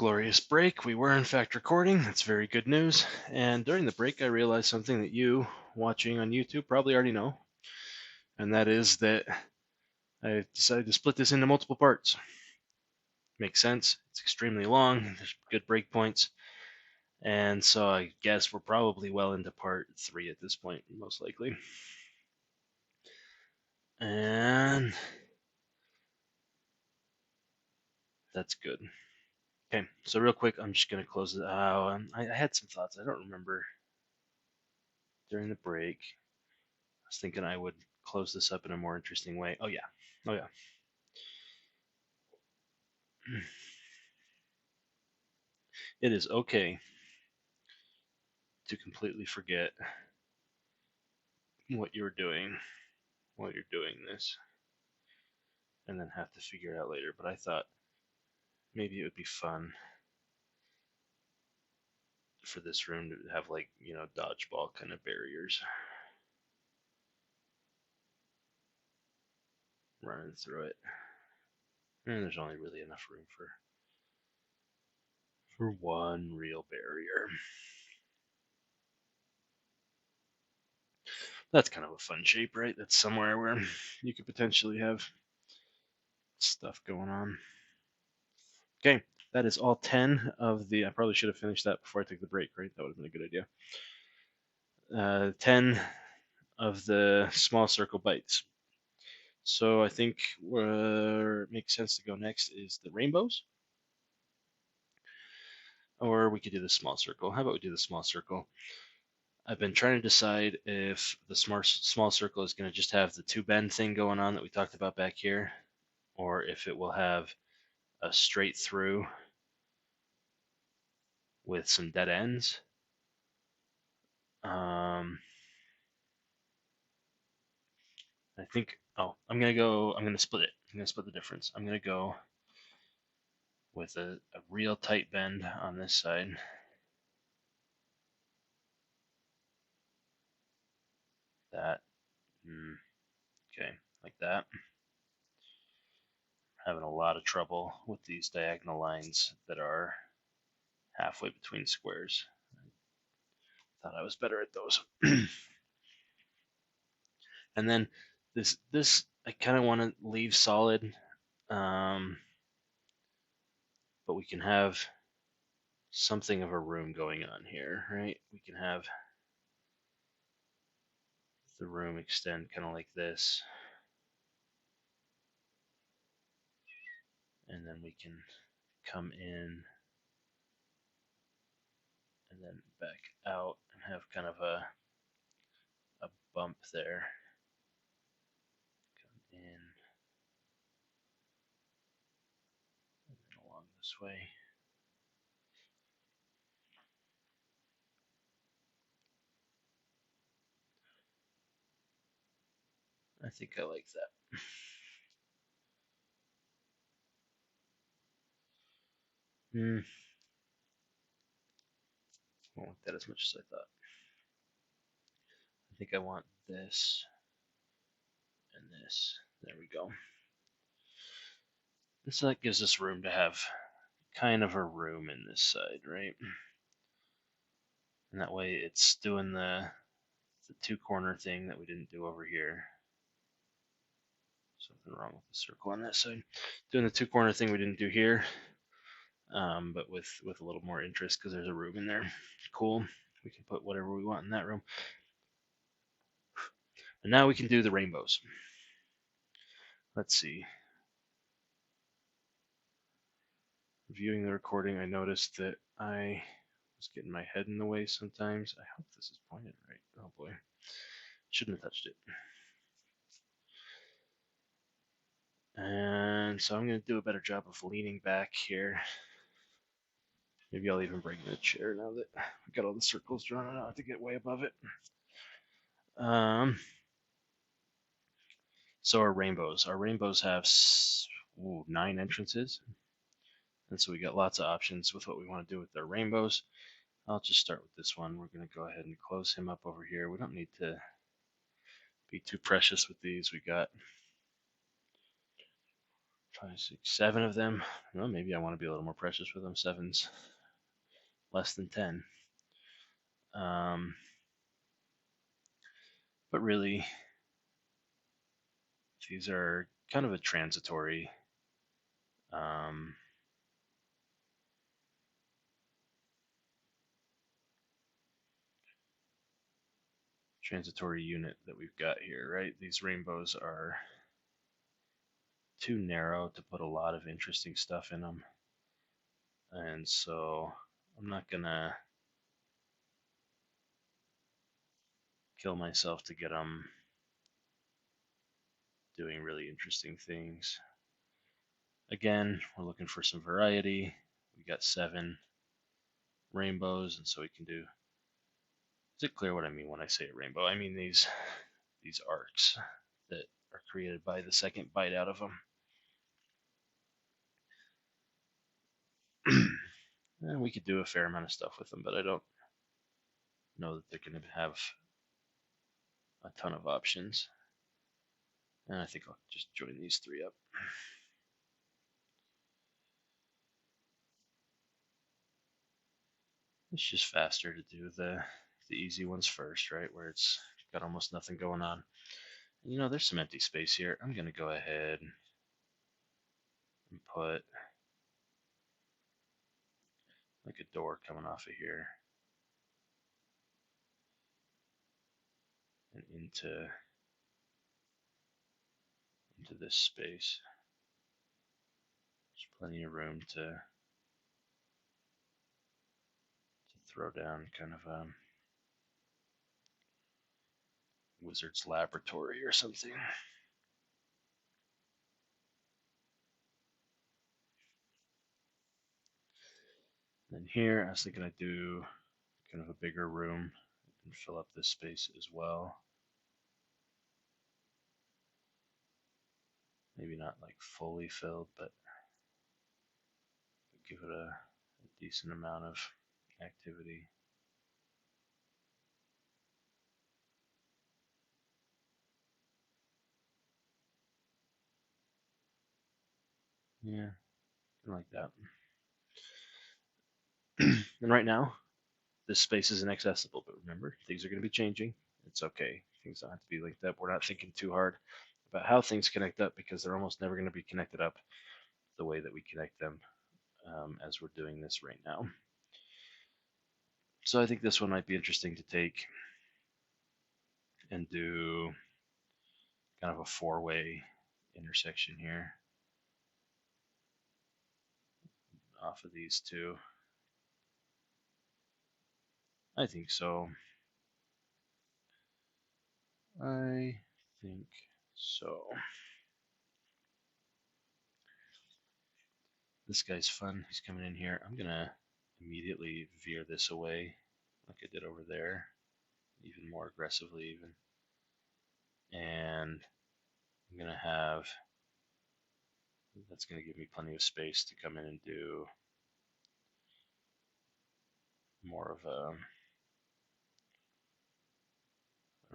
Glorious break. We were in fact recording. That's very good news. And during the break, I realized something that you watching on YouTube probably already know, and that is that I decided to split this into multiple parts. Makes sense. It's extremely long. There's good breakpoints. And so I guess we're probably well into part 3 at this point, most likely. And that's good. Okay, so real quick, I'm just going to close it out. I had some thoughts. I don't remember during the break. I was thinking I would close this up in a more interesting way. Oh, yeah. It is okay to completely forget what you're doing while you're doing this and then have to figure it out later. But I thought maybe it would be fun for this room to have, like, dodgeball kind of barriers running through it. And there's only really enough room for one real barrier. That's kind of a fun shape, right? That's somewhere where you could potentially have stuff going on. Okay, that is all 10 of the... I probably should have finished that before I took the break, right? That would have been a good idea. 10 of the small circle bites. So I think where it makes sense to go next is the rainbows. Or we could do the small circle. How about we do the small circle? I've been trying to decide if the small circle is going to just have the 2 bend thing going on that we talked about back here, or if it will have a straight through with some dead ends. I think, I'm going to split it. I'm going to split the difference. I'm going to go with a real tight bend on this side. That, okay, like that. Having a lot of trouble with these diagonal lines that are halfway between squares. Thought I was better at those. And then this I kind of want to leave solid, but we can have something of a room going on here, right? We can have the room extend kind of like this, and then we can come in and then back out and have kind of a bump there. Come in and then along this way. I think I like that. I don't like that as much as I thought. I think I want this and this. There we go. And so that gives us room to have kind of a room in this side, right? And that way it's doing the 2-corner thing that we didn't do over here. Something wrong with the circle on that side. Doing the 2-corner thing we didn't do here, but with a little more interest because there's a room in there. Cool. We can put whatever we want in that room. And now we can do the rainbows. Let's see. Viewing the recording, I noticed that I was getting my head in the way sometimes. I hope this is pointed right. Oh boy. Shouldn't have touched it. And so I'm going to do a better job of leaning back here. Maybe I'll even bring the chair now that I've got all the circles drawn out to get way above it. So our rainbows. Our rainbows have 9 entrances. And so we got lots of options with what we want to do with our rainbows. I'll just start with this one. We're going to go ahead and close him up over here. We don't need to be too precious with these. We got 5, 6, 7 of them. Well, maybe I want to be a little more precious with them. 7's less than 10. But really, these are kind of a transitory transitory unit that we've got here, right? These rainbows are too narrow to put a lot of interesting stuff in them. And so I'm not gonna kill myself to get them doing really interesting things. Again, we're looking for some variety. We got 7 rainbows, and so we can do. Is it clear what I mean when I say a rainbow? I mean these arcs that are created by the second bite out of them. And we could do a fair amount of stuff with them, but I don't know that they're going to have a ton of options. And I think I'll just join these 3 up. It's just faster to do the easy ones first, right? Where it's got almost nothing going on. You know, there's some empty space here. I'm going to go ahead and put like a door coming off of here and into this space. There's plenty of room to throw down kind of a wizard's laboratory or something. And here, I was thinking I'd do kind of a bigger room and fill up this space as well. Maybe not like fully filled, but give it a decent amount of activity. Yeah, I like that. And right now, this space is inaccessible, but remember, things are going to be changing. It's okay. Things don't have to be linked up. We're not thinking too hard about how things connect up because they're almost never going to be connected up the way that we connect them as we're doing this right now. So I think this one might be interesting to take and do kind of a 4-way intersection here off of these 2. I think so. I think so. This guy's fun. He's coming in here. I'm going to immediately veer this away like I did over there, even more aggressively even. And I'm going to have, that's going to give me plenty of space to come in and do more of a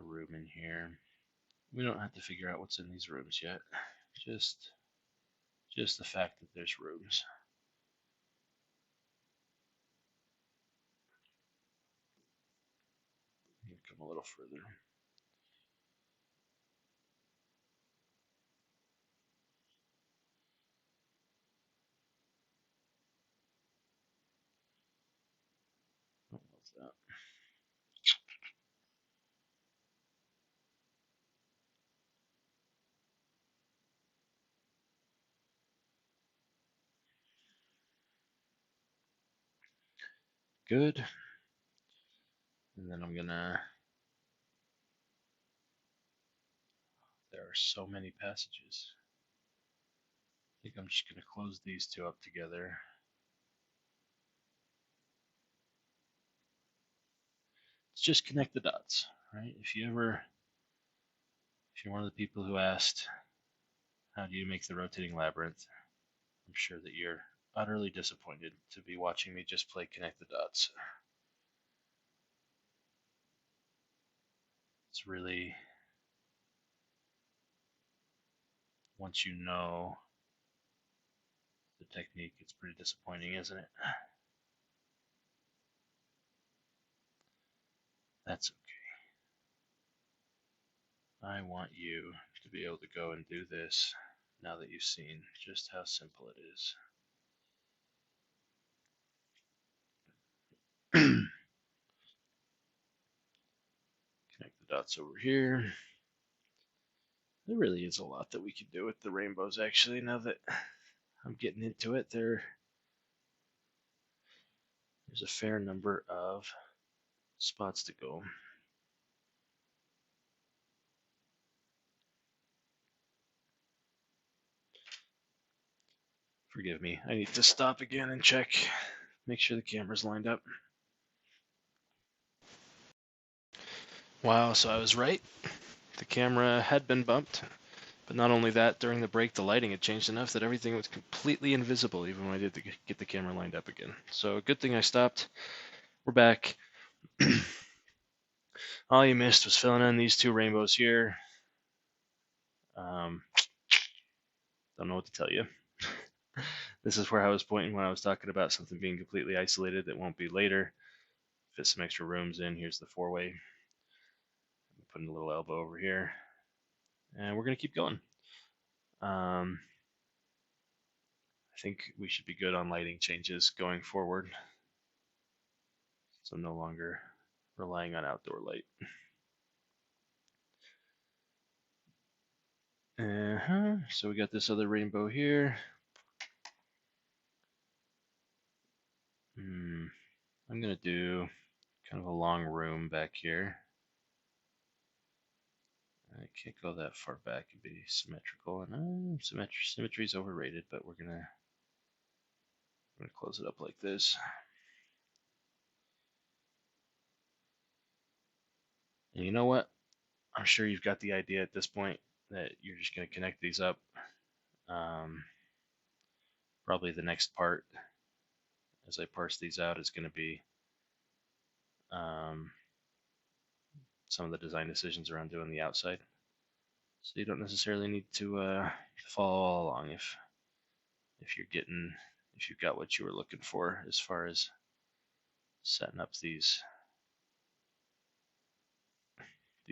room in here. We don't have to figure out what's in these rooms yet. Just the fact that there's rooms. Come a little further. Oh, what's that? Good. And then I'm gonna, there are so many passages. I think I'm just gonna close these 2 up together. It's just connect the dots, right? If you're one of the people who asked, how do you make the rotating labyrinth? I'm sure that you're utterly disappointed to be watching me just play connect the dots. It's really, once you know the technique. It's pretty disappointing, isn't it? That's okay. I want you to be able to go and do this now that you've seen just how simple it is. Connect the dots over here. There really is a lot that we can do with the rainbows, actually, now that I'm getting into it. There's a fair number of spots to go. Forgive me, I need to stop again and check, make sure the camera's lined up. Wow, so I was right. The camera had been bumped, but not only that, during the break, the lighting had changed enough that everything was completely invisible, even when I did get the camera lined up again. So good thing I stopped. We're back. All you missed was filling in these two rainbows here. Don't know what to tell you. This is where I was pointing when I was talking about something being completely isolated that won't be later. Fit some extra rooms in. Here's the four-way. Putting a little elbow over here. And we're going to keep going. I think we should be good on lighting changes going forward. So I'm no longer relying on outdoor light. So we got this other rainbow here. I'm going to do kind of a long room back here. I can't go that far back and be symmetrical. And symmetry is overrated, but we're gonna close it up like this. And you know what? I'm sure you've got the idea at this point that you're just gonna connect these up. Probably the next part, as I parse these out, is gonna be some of the design decisions around doing the outside. So you don't necessarily need to follow all along if you've got what you were looking for as far as setting up these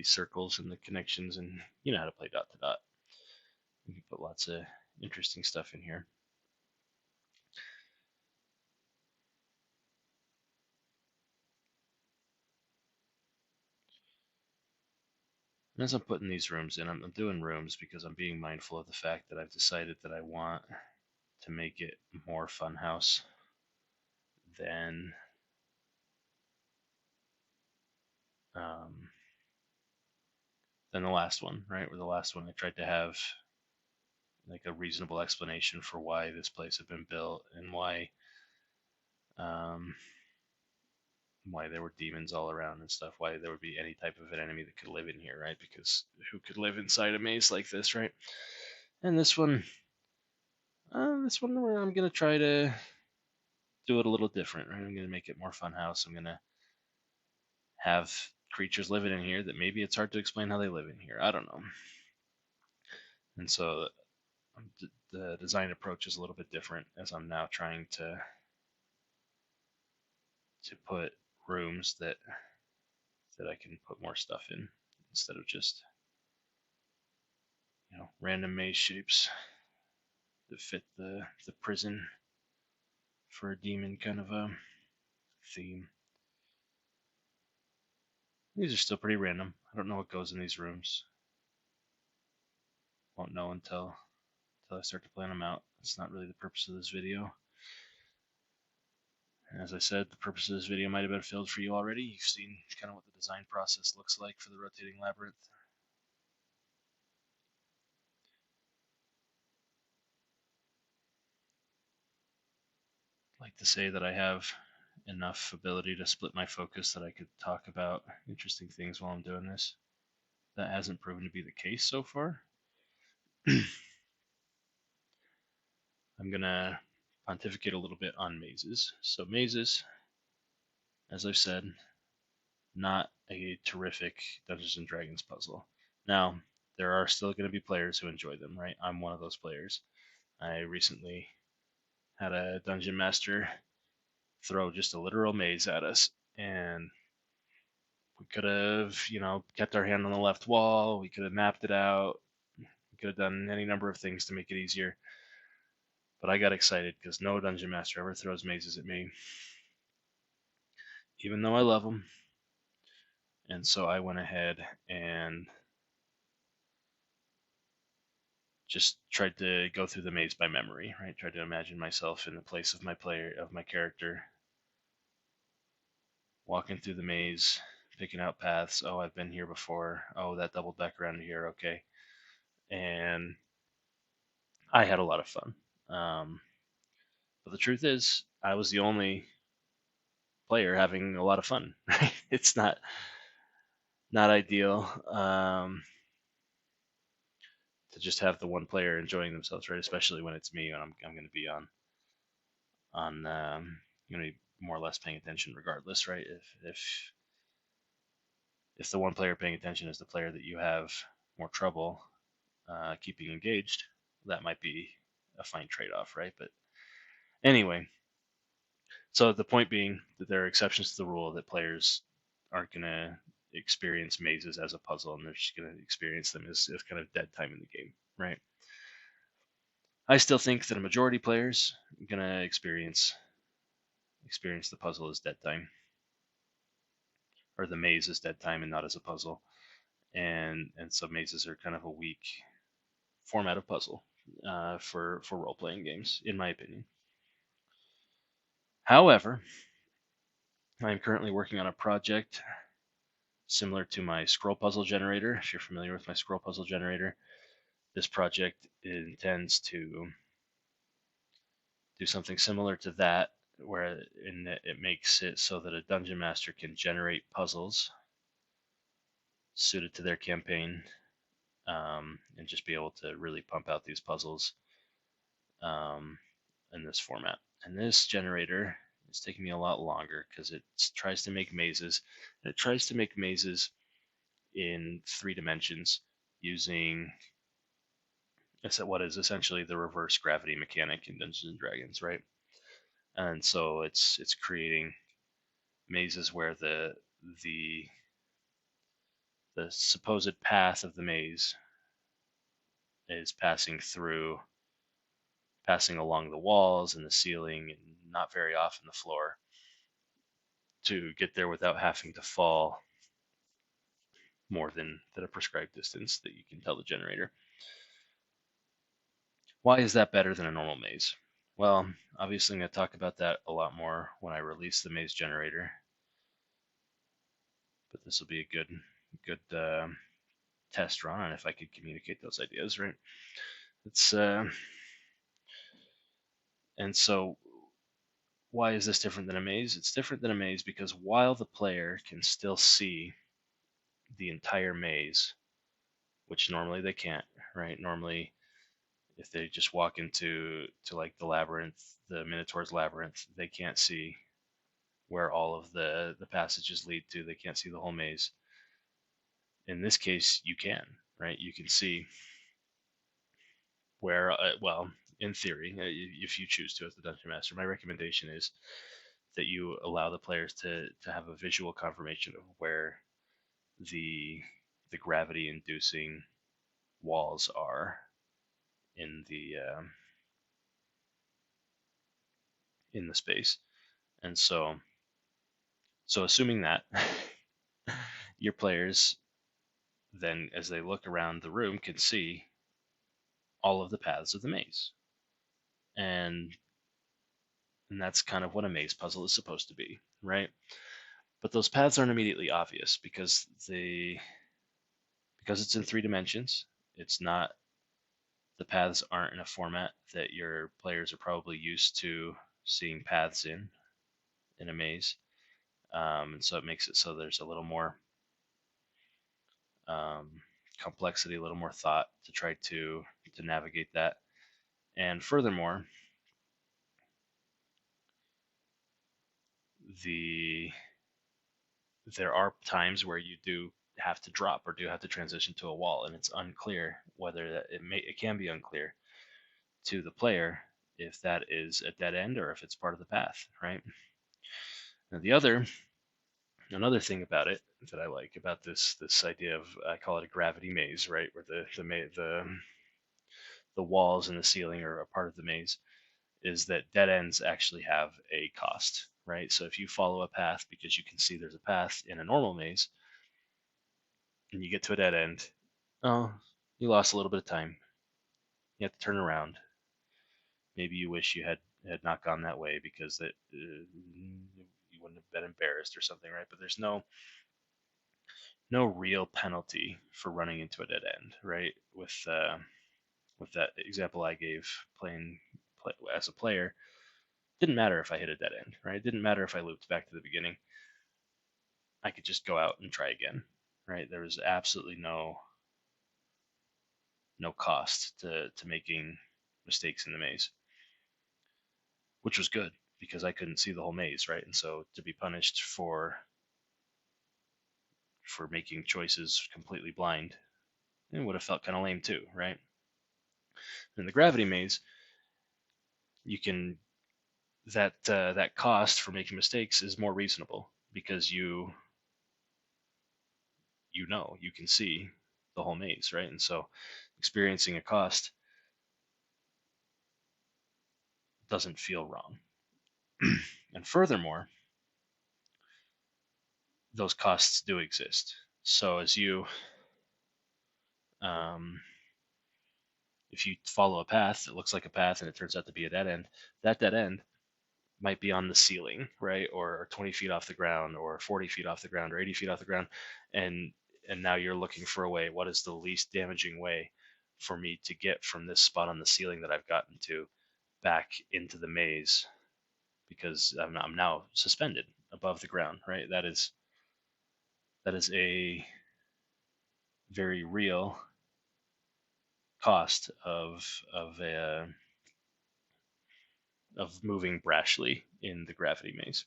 circles and the connections, and you know how to play dot to dot. You can put lots of interesting stuff in here. And as I'm putting these rooms in, I'm doing rooms because I'm being mindful of the fact that I've decided that I want to make it more funhouse than the last one, right? Where the last one I tried to have like a reasonable explanation for why this place had been built and why there were demons all around and stuff, why there would be any type of an enemy that could live in here, right? Because who could live inside a maze like this, right? And this one where I'm gonna try to do it a little different, right? I'm gonna make it more funhouse. I'm gonna have creatures living in here that maybe it's hard to explain how they live in here. I don't know. And so the design approach is a little bit different as I'm now trying to put rooms that I can put more stuff in instead of just random maze shapes that fit the prison for a demon kind of a theme. These are still pretty random. I don't know what goes in these rooms. Won't know until I start to plan them out. That's not really the purpose of this video. And as I said, the purpose of this video might have been filled for you already. You've seen kind of what the design process looks like for the Rotating Labyrinth. I'd like to say that I have enough ability to split my focus that I could talk about interesting things while I'm doing this. That hasn't proven to be the case so far. I'm going to pontificate a little bit on mazes. So mazes, as I've said, not a terrific Dungeons and Dragons puzzle. Now, there are still going to be players who enjoy them, right? I'm one of those players. I recently had a dungeon master throw just a literal maze at us, and we could have, kept our hand on the left wall. We could have mapped it out. We could have done any number of things to make it easier. But I got excited because no dungeon master ever throws mazes at me, even though I love them. And so I went ahead and just tried to go through the maze by memory, right? Tried to imagine myself in the place of my character, walking through the maze, picking out paths. Oh, I've been here before. Oh, that doubled back around here. Okay. And I had a lot of fun. But the truth is, I was the only player having a lot of fun. Right? It's not ideal to just have the one player enjoying themselves, right? Especially when it's me and I'm going to be on going to be more or less paying attention regardless, right? If the one player paying attention is the player that you have more trouble keeping engaged, that might be a fine trade-off, right? But anyway, so the point being that there are exceptions to the rule that players aren't going to experience mazes as a puzzle, and they're just going to experience them as kind of dead time in the game, right? I still think that a majority of players are going to experience the puzzle as dead time, or the maze as dead time and not as a puzzle. And so mazes are kind of a weak format of puzzle for role playing games, in my opinion. However, I am currently working on a project similar to my scroll puzzle generator. If you're familiar with my scroll puzzle generator, this project intends to do something similar to that, where it makes it so that a dungeon master can generate puzzles suited to their campaign, and just be able to really pump out these puzzles um, in this format. And this generator is taking me a lot longer because it tries to make mazes. And it tries to make mazes in 3 dimensions using what is essentially the reverse gravity mechanic in Dungeons and Dragons, right? And so it's creating mazes where the the supposed path of the maze is passing along the walls and the ceiling and not very often the floor to get there without having to fall more than a prescribed distance that you can tell the generator. Why is that better than a normal maze? Well, obviously I'm going to talk about that a lot more when I release the maze generator, but this will be a good test run on if I could communicate those ideas, right? It's and so why is this different than a maze? It's different than a maze because while the player can still see the entire maze, which normally they can't, right? Normally, if they just walk to like the labyrinth, the Minotaur's labyrinth, they can't see where all of the passages lead to. They can't see the whole maze. In this case, you can, right? You can see where, well, in theory, if you choose to as the dungeon master, my recommendation is that you allow the players to have a visual confirmation of where the the gravity inducing walls are in the space. And so assuming that your players then, as they look around the room, can see all of the paths of the maze. And that's kind of what a maze puzzle is supposed to be, right? But those paths aren't immediately obvious because it's in 3 dimensions. It's not The paths aren't in a format that your players are probably used to seeing paths in a maze. And so it makes it so there's a little more um, complexity, a little more thought to try to navigate that. And furthermore, the there are times where you do have to drop or do have to transition to a wall, and it's unclear whether it can be unclear to the player if that is a dead end or if it's part of the path, right? Now another thing about it that I like about this idea of, I call it a gravity maze, right, where the walls and the ceiling are a part of the maze, is that dead ends actually have a cost, right? So if you follow a path because you can see there's a path in a normal maze and you get to a dead end, oh, you lost a little bit of time. You have to turn around. Maybe you wish you had not gone that way because you wouldn't have been embarrassed or something, right? But there's no real penalty for running into a dead end, right? With that example I gave, as a player, didn't matter if I hit a dead end, right? It didn't matter if I looped back to the beginning. I could just go out and try again, right? There was absolutely no cost to making mistakes in the maze, which was good because I couldn't see the whole maze, right? And so to be punished for making choices completely blind, it would have felt kind of lame too, right? In the gravity maze, you can that cost for making mistakes is more reasonable because you can see the whole maze, right? And so experiencing a cost doesn't feel wrong. And furthermore, those costs do exist. So um, if you follow a path that looks like a path and it turns out to be a dead end, that dead end might be on the ceiling, right, or 20 feet off the ground, or 40 feet off the ground, or 80 feet off the ground, and now you're looking for a way. What is the least damaging way for me to get from this spot on the ceiling that I've gotten to back into the maze? Because I'm now suspended above the ground, right? That is a very real cost of moving brashly in the gravity maze.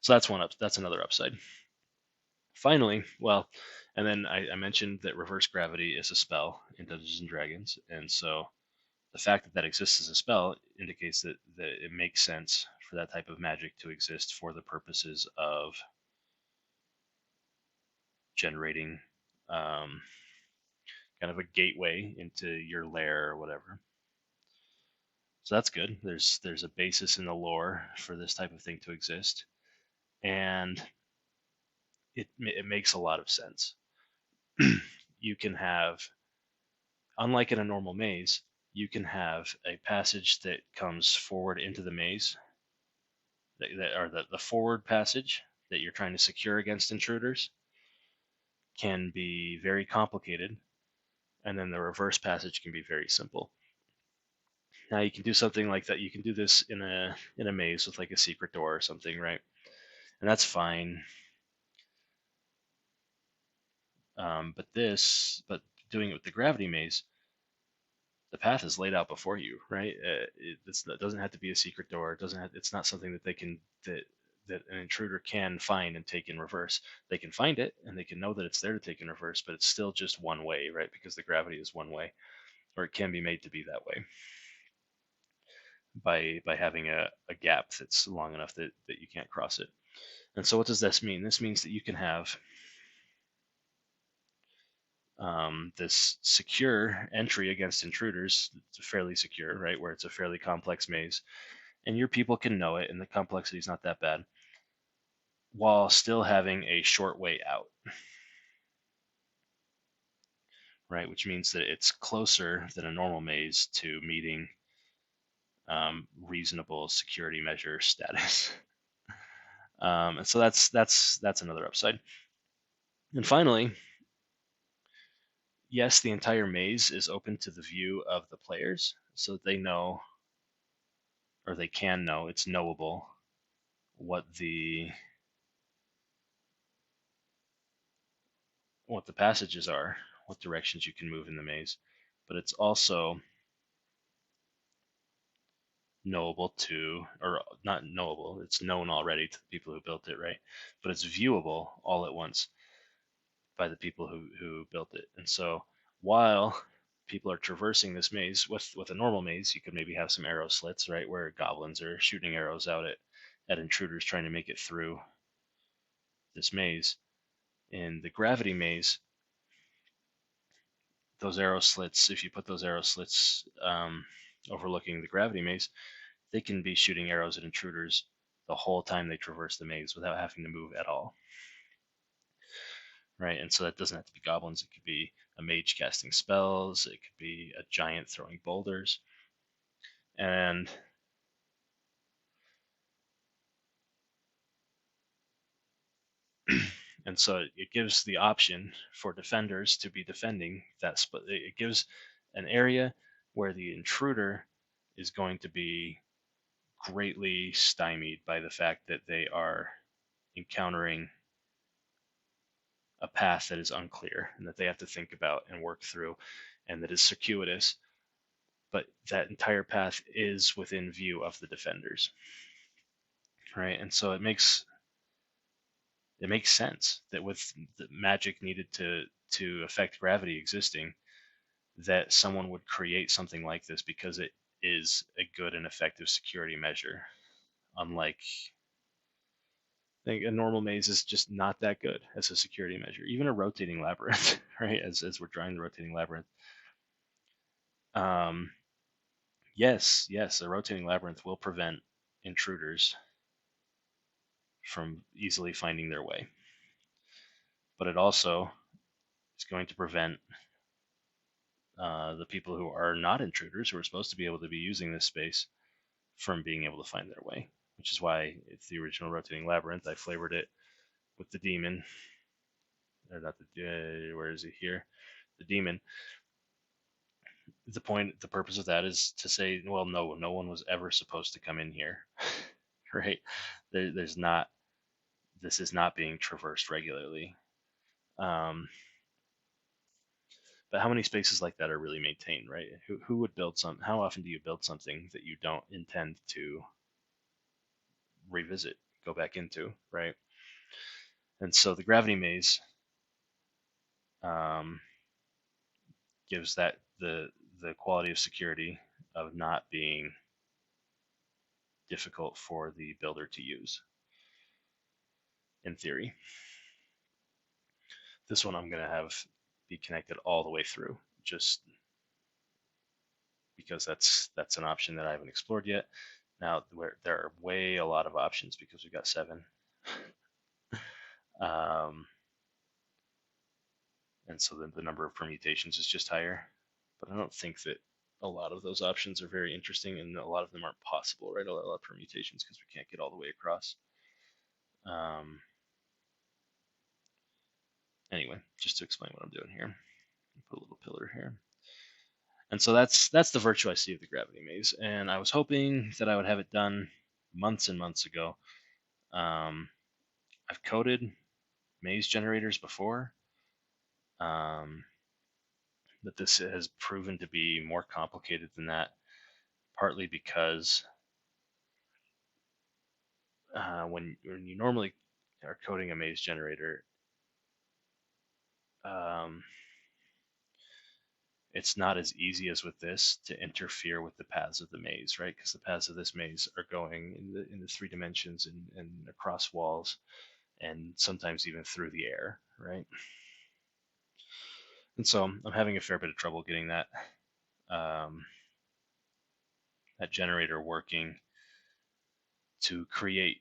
So that's another upside. Finally, well, and then I mentioned that reverse gravity is a spell in Dungeons and Dragons, and so the fact that that exists as a spell indicates that it makes sense for that type of magic to exist for the purposes of generating kind of a gateway into your lair or whatever. So that's good. There's a basis in the lore for this type of thing to exist, and it makes a lot of sense. You can have, unlike in a normal maze, you can have a passage that comes forward into the maze, or the forward passage that you're trying to secure against intruders can be very complicated, and then the reverse passage can be very simple. Now you can do something like that. You can do this in a maze with like a secret door or something, right? And that's fine. But doing it with the gravity maze, the path is laid out before you, right? It doesn't have to be a secret door. It's not something that that an intruder can find and take in reverse. They can find it and they can know that it's there to take in reverse, but it's still just one way, right? Because the gravity is one way, or it can be made to be that way by having a gap that's long enough that you can't cross it. And so what does this mean? This means that you can have this secure entry against intruders. It's fairly secure, right? Where it's a fairly complex maze, and your people can know it, and the complexity is not that bad, while still having a short way out, right? Which means that it's closer than a normal maze to meeting reasonable security measure status. And so that's another upside. And finally, yes, the entire maze is open to the view of the players, so that they know, or they can know, it's knowable what the passages are, what directions you can move in the maze, but it's also knowable to, or not knowable, it's known already to the people who built it, right? But it's viewable all at once by the people who built it. And so while people are traversing this maze. With a normal maze, you could maybe have some arrow slits, right, where goblins are shooting arrows out at intruders trying to make it through this maze. In the gravity maze, those arrow slits, if you put those arrow slits overlooking the gravity maze, they can be shooting arrows at intruders the whole time they traverse the maze without having to move at all. Right, and so that doesn't have to be goblins. It could be a mage casting spells. It could be a giant throwing boulders. And and so it gives the option for defenders to be defending that split. It gives an area where the intruder is going to be greatly stymied by the fact that they are encountering a path that is unclear and that they have to think about and work through and that is circuitous, but that entire path is within view of the defenders, right? And so it makes sense that with the magic needed to affect gravity existing, that someone would create something like this because it is a good and effective security measure. Unlike, I think a normal maze is just not that good as a security measure. Even a rotating labyrinth, right? As we're drawing the rotating labyrinth. Yes, a rotating labyrinth will prevent intruders from easily finding their way. But it also is going to prevent the people who are not intruders, who are supposed to be able to be using this space, from being able to find their way. Which is why it's the original rotating labyrinth. I flavored it with the demon, or not the where is he here? The demon. The purpose of that is to say, well, no one was ever supposed to come in here, right? There's not. This is not being traversed regularly. But how many spaces like that are really maintained, right? Who would build some? How often do you build something that you don't intend to revisit, go back into, right? And so the gravity maze gives that the quality of security of not being difficult for the builder to use, in theory. This one I'm going to have be connected all the way through, just because that's an option that I haven't explored yet. Now, where there are a lot of options because we've got 7. And so the number of permutations is just higher. But I don't think that a lot of those options are very interesting, and a lot of them aren't possible, right? A lot of permutations because we can't get all the way across. Anyway, just to explain what I'm doing here, put a little pillar here. And so that's the virtue I see of the gravity maze. And I was hoping that I would have it done months and months ago. I've coded maze generators before, but this has proven to be more complicated than that, partly because when you normally are coding a maze generator, it's not as easy as with this to interfere with the paths of the maze, right? Because the paths of this maze are going in the 3 dimensions and across walls, and sometimes even through the air, right? And so I'm having a fair bit of trouble getting that that generator working to create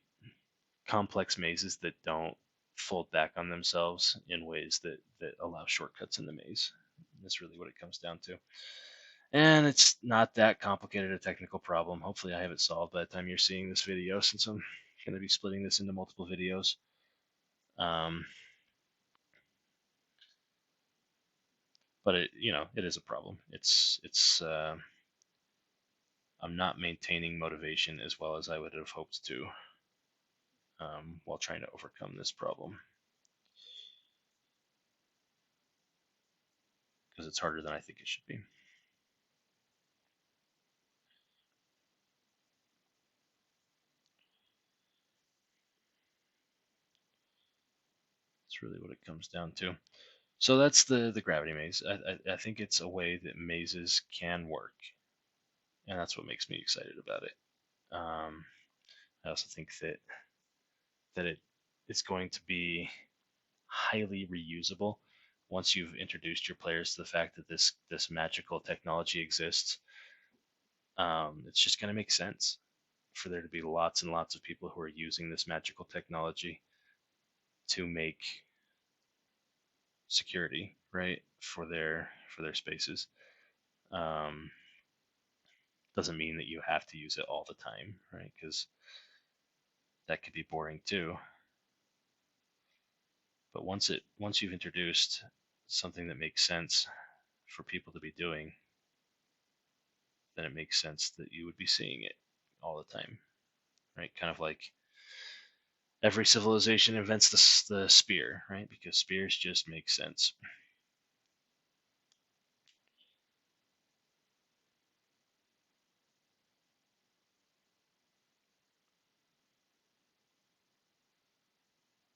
complex mazes that don't fold back on themselves in ways that allow shortcuts in the maze. That's really what it comes down to. And it's not that complicated a technical problem. Hopefully I have it solved by the time you're seeing this video, since I'm going to be splitting this into multiple videos. But it is a problem. I'm not maintaining motivation as well as I would have hoped to while trying to overcome this problem. Because it's harder than I think it should be. It's really what it comes down to. So that's the gravity maze. I think it's a way that mazes can work, and that's what makes me excited about it. I also think that it's going to be highly reusable once you've introduced your players to the fact that this magical technology exists. It's just going to make sense for there to be lots and lots of people who are using this magical technology to make security right for their spaces. Um, doesn't mean that you have to use it all the time, right? Because that could be boring too. But once you've introduced something that makes sense for people to be doing, then it makes sense that you would be seeing it all the time, right? Kind of like every civilization invents the spear, right? Because spears just make sense.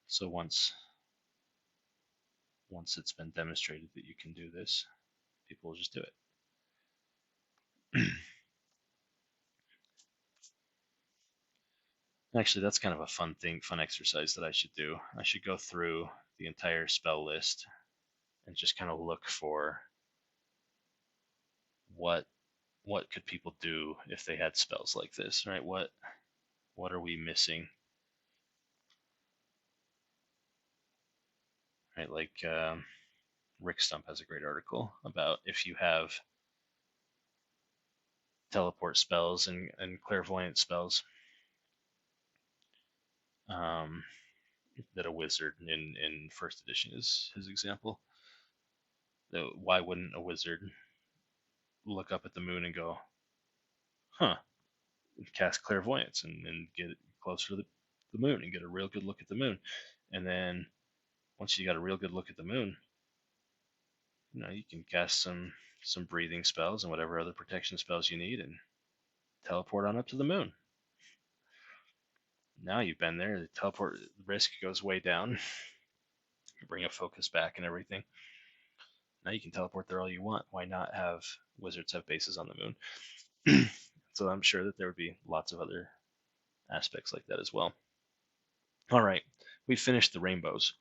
So once it's been demonstrated that you can do this, people will just do it. Actually, that's kind of a fun exercise that I should do. I should go through the entire spell list and just kind of look for what what could people do if they had spells like this, right? What are we missing, right? Like Rick Stump has a great article about if you have teleport spells and clairvoyant spells um, that a wizard in first edition is his example. Why wouldn't a wizard look up at the moon and go, huh, cast clairvoyance and get closer to the moon and get a real good look at the moon. And then once you got a real good look at the moon, you can cast some breathing spells and whatever other protection spells you need and teleport on up to the moon. Now you've been there, the teleport risk goes way down. You bring a focus back and everything. Now you can teleport there all you want. Why not have wizards have bases on the moon? So I'm sure that there would be lots of other aspects like that as well. All right, we finished the rainbows.